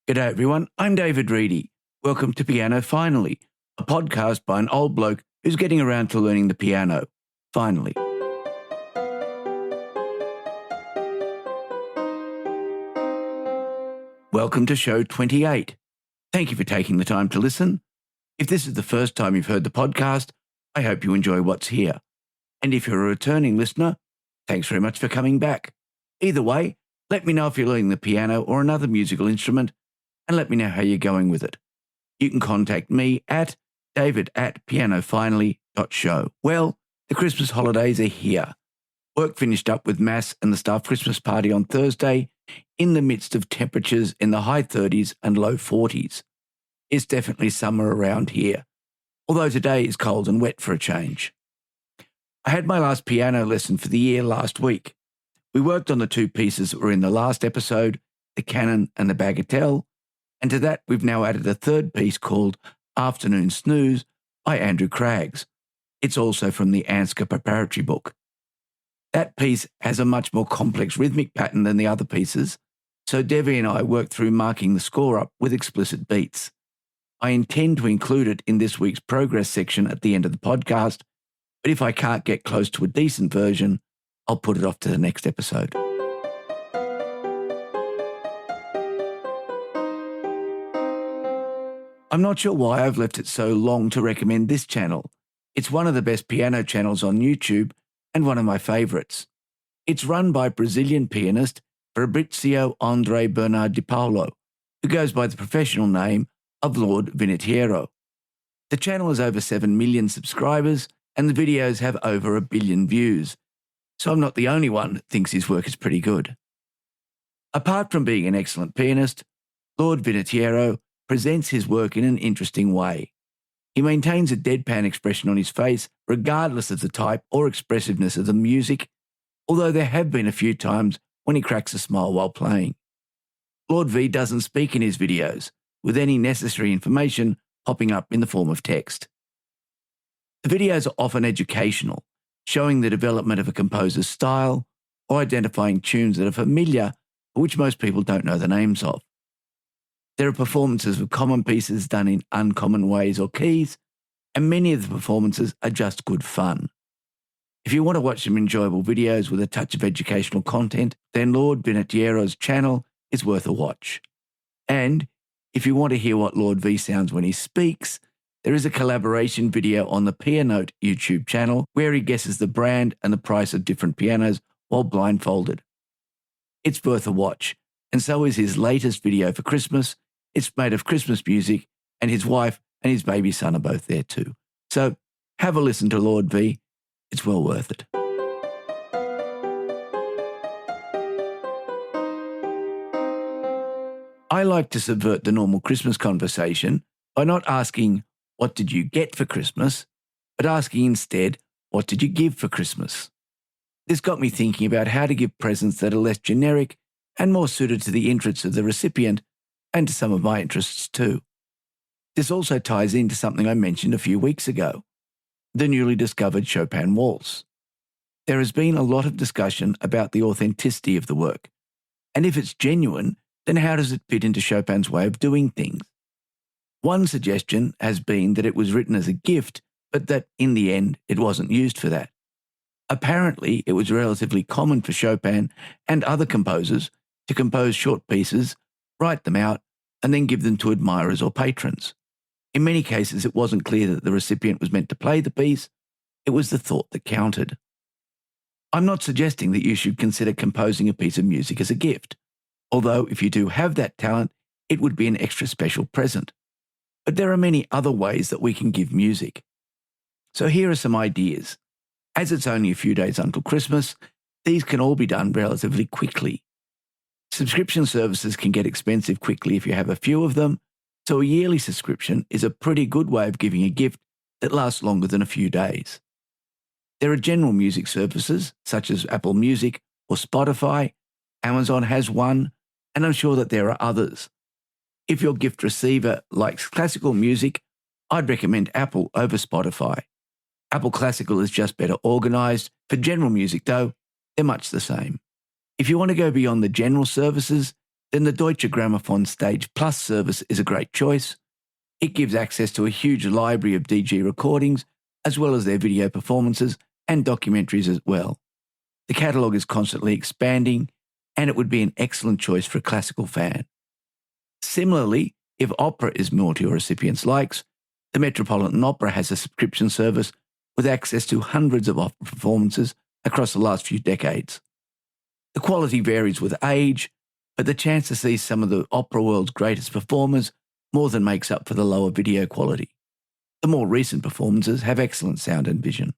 G'day everyone, I'm David Reedy. Welcome to Piano Finally, a podcast by an old bloke who's getting around to learning the piano. Finally. Welcome to show 28. Thank you for taking the time to listen. If this is the first time you've heard the podcast, I hope you enjoy what's here. And if you're a returning listener, thanks very much for coming back. Either way, let me know if you're learning the piano or another musical instrument, and let me know how you're going with it. You can contact me at david@pianofinally.show. Well, the Christmas holidays are here. Work finished up with Mass and the staff Christmas party on Thursday in the midst of temperatures in the high 30s and low 40s. It's definitely summer around here, although today is cold and wet for a change. I had my last piano lesson for the year last week. We worked on the two pieces that were in the last episode, the Canon and the Bagatelle, and to that we've now added a third piece called Afternoon Snooze by Andrew Craggs. It's also from the Anscar preparatory book. That piece has a much more complex rhythmic pattern than the other pieces, so Debbie and I worked through marking the score up with explicit beats. I intend to include it in this week's progress section at the end of the podcast, but if I can't get close to a decent version, I'll put it off to the next episode. I'm not sure why I've left it so long to recommend this channel. It's one of the best piano channels on YouTube and one of my favourites. It's run by Brazilian pianist Fabrizio Andre Bernard de Paulo, who goes by the professional name of Lord Vinheteiro. The channel has over 7 million subscribers and the videos have over 1 billion views, so I'm not the only one that thinks his work is pretty good. Apart from being an excellent pianist, Lord Vinheteiro presents his work in an interesting way. He maintains a deadpan expression on his face regardless of the type or expressiveness of the music, although there have been a few times when he cracks a smile while playing. Lord V doesn't speak in his videos, with any necessary information popping up in the form of text. The videos are often educational, showing the development of a composer's style or identifying tunes that are familiar but which most people don't know the names of. There are performances of common pieces done in uncommon ways or keys, and many of the performances are just good fun. If you want to watch some enjoyable videos with a touch of educational content, then Lord Vinheteiro's channel is worth a watch. And if you want to hear what Lord V sounds when he speaks, there is a collaboration video on the Pianote YouTube channel where he guesses the brand and the price of different pianos while blindfolded. It's worth a watch, and so is his latest video for Christmas. It's made of Christmas music, and his wife and his baby son are both there too. So have a listen to Lord V. It's well worth it. I like to subvert the normal Christmas conversation by not asking, what did you get for Christmas, but asking instead, what did you give for Christmas? This got me thinking about how to give presents that are less generic and more suited to the interests of the recipient and to some of my interests too. This also ties into something I mentioned a few weeks ago, the newly discovered Chopin Waltz. There has been a lot of discussion about the authenticity of the work, and if it's genuine, then how does it fit into Chopin's way of doing things? One suggestion has been that it was written as a gift, but that in the end it wasn't used for that. Apparently, it was relatively common for Chopin and other composers to compose short pieces, write them out, and then give them to admirers or patrons. In many cases, it wasn't clear that the recipient was meant to play the piece. It was the thought that counted. I'm not suggesting that you should consider composing a piece of music as a gift, although if you do have that talent, it would be an extra special present. But there are many other ways that we can give music. So here are some ideas. As it's only a few days until Christmas, these can all be done relatively quickly. Subscription services can get expensive quickly if you have a few of them, so a yearly subscription is a pretty good way of giving a gift that lasts longer than a few days. There are general music services, such as Apple Music or Spotify. Amazon has one, and I'm sure that there are others. If your gift receiver likes classical music, I'd recommend Apple over Spotify. Apple Classical is just better organised. For general music, though, they're much the same. If you want to go beyond the general services, then the Deutsche Grammophon Stage Plus service is a great choice. It gives access to a huge library of DG recordings, as well as their video performances and documentaries as well. The catalogue is constantly expanding, and it would be an excellent choice for a classical fan. Similarly, if opera is more to your recipient's likes, the Metropolitan Opera has a subscription service with access to hundreds of opera performances across the last few decades. The quality varies with age, but the chance to see some of the opera world's greatest performers more than makes up for the lower video quality. The more recent performances have excellent sound and vision.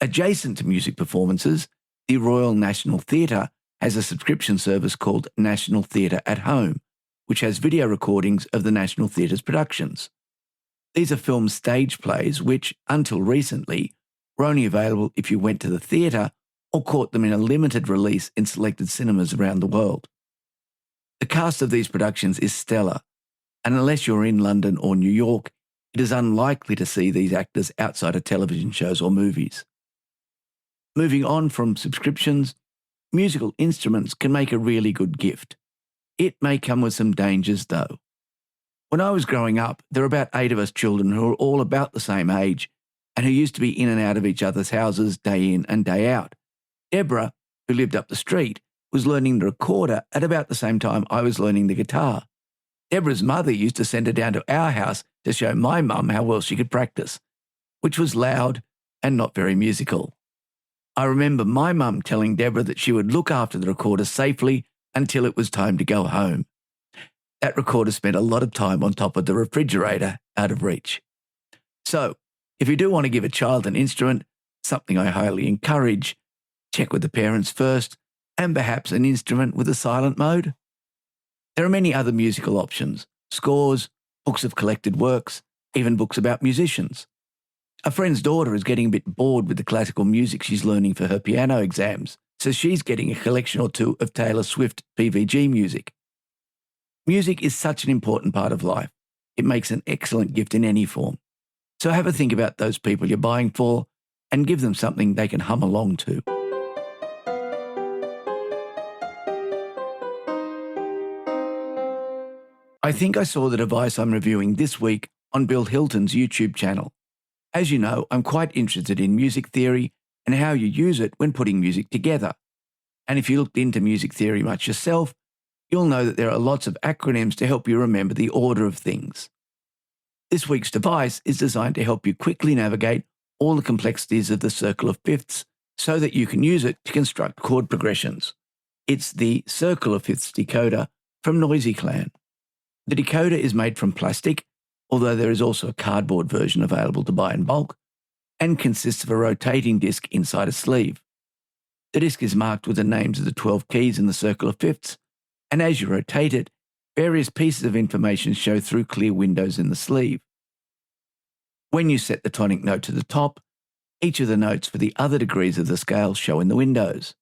Adjacent to music performances, the Royal National Theatre has a subscription service called National Theatre at Home, which has video recordings of the National Theatre's productions. These are film stage plays which, until recently, were only available if you went to the theatre or caught them in a limited release in selected cinemas around the world. The cast of these productions is stellar, and unless you're in London or New York, it is unlikely to see these actors outside of television shows or movies. Moving on from subscriptions, musical instruments can make a really good gift. It may come with some dangers though. When I was growing up, there were about 8 of us children who were all about the same age and who used to be in and out of each other's houses day in and day out. Deborah, who lived up the street, was learning the recorder at about the same time I was learning the guitar. Deborah's mother used to send her down to our house to show my mum how well she could practice, which was loud and not very musical. I remember my mum telling Deborah that she would look after the recorder safely until it was time to go home. That recorder spent a lot of time on top of the refrigerator out of reach. So, if you do want to give a child an instrument, something I highly encourage, check with the parents first, and perhaps an instrument with a silent mode. There are many other musical options, scores, books of collected works, even books about musicians. A friend's daughter is getting a bit bored with the classical music she's learning for her piano exams, so she's getting a collection or two of Taylor Swift PVG music. Music is such an important part of life. It makes an excellent gift in any form. So have a think about those people you're buying for and give them something they can hum along to. I think I saw the device I'm reviewing this week on Bill Hilton's YouTube channel. As you know, I'm quite interested in music theory and how you use it when putting music together. And if you looked into music theory much yourself, you'll know that there are lots of acronyms to help you remember the order of things. This week's device is designed to help you quickly navigate all the complexities of the circle of fifths so that you can use it to construct chord progressions. It's the Circle of Fifths decoder from Noisy Clan. The decoder is made from plastic, although there is also a cardboard version available to buy in bulk, and consists of a rotating disc inside a sleeve. The disc is marked with the names of the 12 keys in the circle of fifths, and as you rotate it, various pieces of information show through clear windows in the sleeve. When you set the tonic note to the top, each of the notes for the other degrees of the scale show in the windows.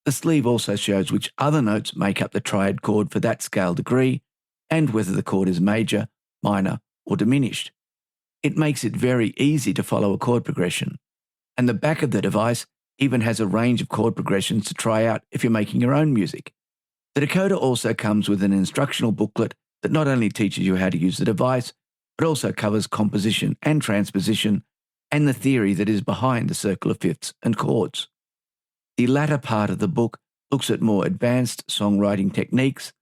The sleeve also shows which other notes make up the triad chord for that scale degree, and whether the chord is major, minor, or diminished. It makes it very easy to follow a chord progression, and the back of the device even has a range of chord progressions to try out if you're making your own music. The decoder also comes with an instructional booklet that not only teaches you how to use the device, but also covers composition and transposition and the theory that is behind the circle of fifths and chords. The latter part of the book looks at more advanced songwriting techniques,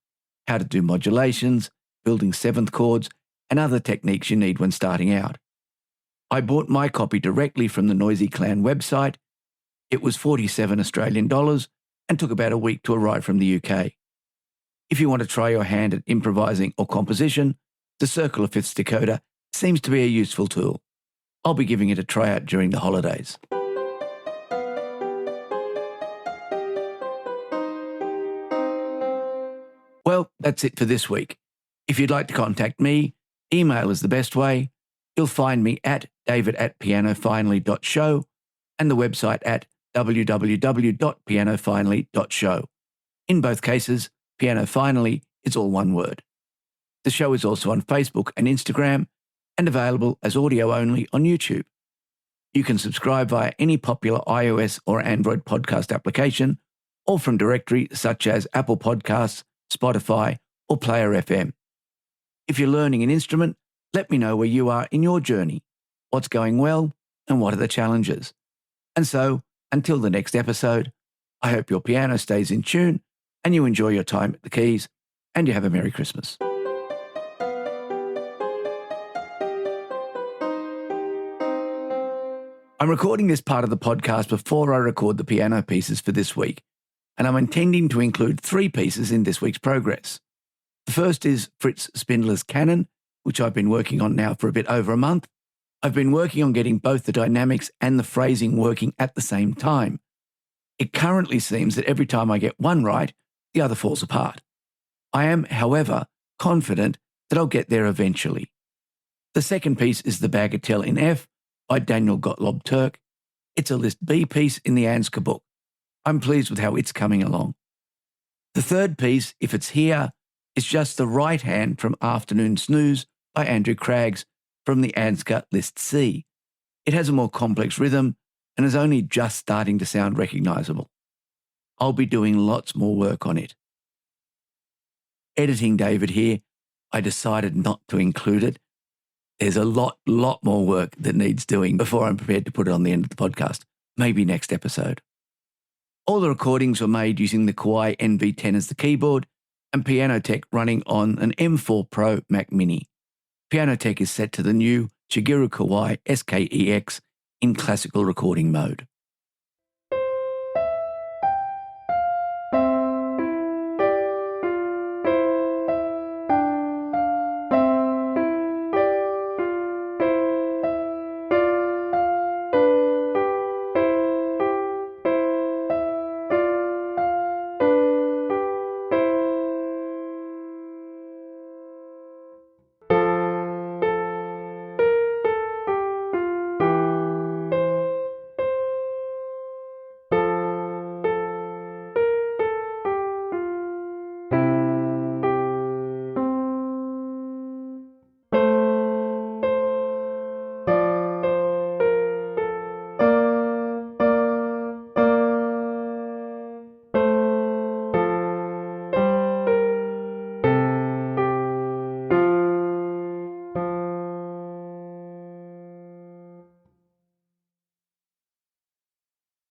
how to do modulations, building seventh chords, and other techniques you need when starting out. I bought my copy directly from the Noisy Clan website. It was $47 Australian and took about a week to arrive from the UK. If you want to try your hand at improvising or composition, the Circle of Fifths decoder seems to be a useful tool. I'll be giving it a try out during the holidays. Well, that's it for this week. If you'd like to contact me, email is the best way. You'll find me at david@pianofinally.show and the website at www.pianofinally.show. In both cases, Piano Finally is all one word. The show is also on Facebook and Instagram and available as audio only on YouTube. You can subscribe via any popular iOS or Android podcast application or from directories such as Apple Podcasts, Spotify, or Player FM. If you're learning an instrument, let me know where you are in your journey, what's going well, and what are the challenges. And so, until the next episode, I hope your piano stays in tune and you enjoy your time at the keys and you have a Merry Christmas. I'm recording this part of the podcast before I record the piano pieces for this week, and I'm intending to include 3 pieces in this week's progress. The first is Fritz Spindler's Canon, which I've been working on now for a bit over a month. I've been working on getting both the dynamics and the phrasing working at the same time. It currently seems that every time I get one right, the other falls apart. I am, however, confident that I'll get there eventually. The second piece is the Bagatelle in F by Daniel Gottlob Turk. It's a List B piece in the Ansgar book. I'm pleased with how it's coming along. The third piece, if it's here, is just the right hand from Afternoon Snooze by Andrew Craggs from the Ansgar List C. It has a more complex rhythm and is only just starting to sound recognisable. I'll be doing lots more work on it. Editing David here, I decided not to include it. There's a lot more work that needs doing before I'm prepared to put it on the end of the podcast. Maybe next episode. All the recordings were made using the Kawai NV10 as the keyboard and Piano Tech running on an M4 Pro Mac Mini. Piano Tech is set to the new Shigeru Kawai SKEX in classical recording mode.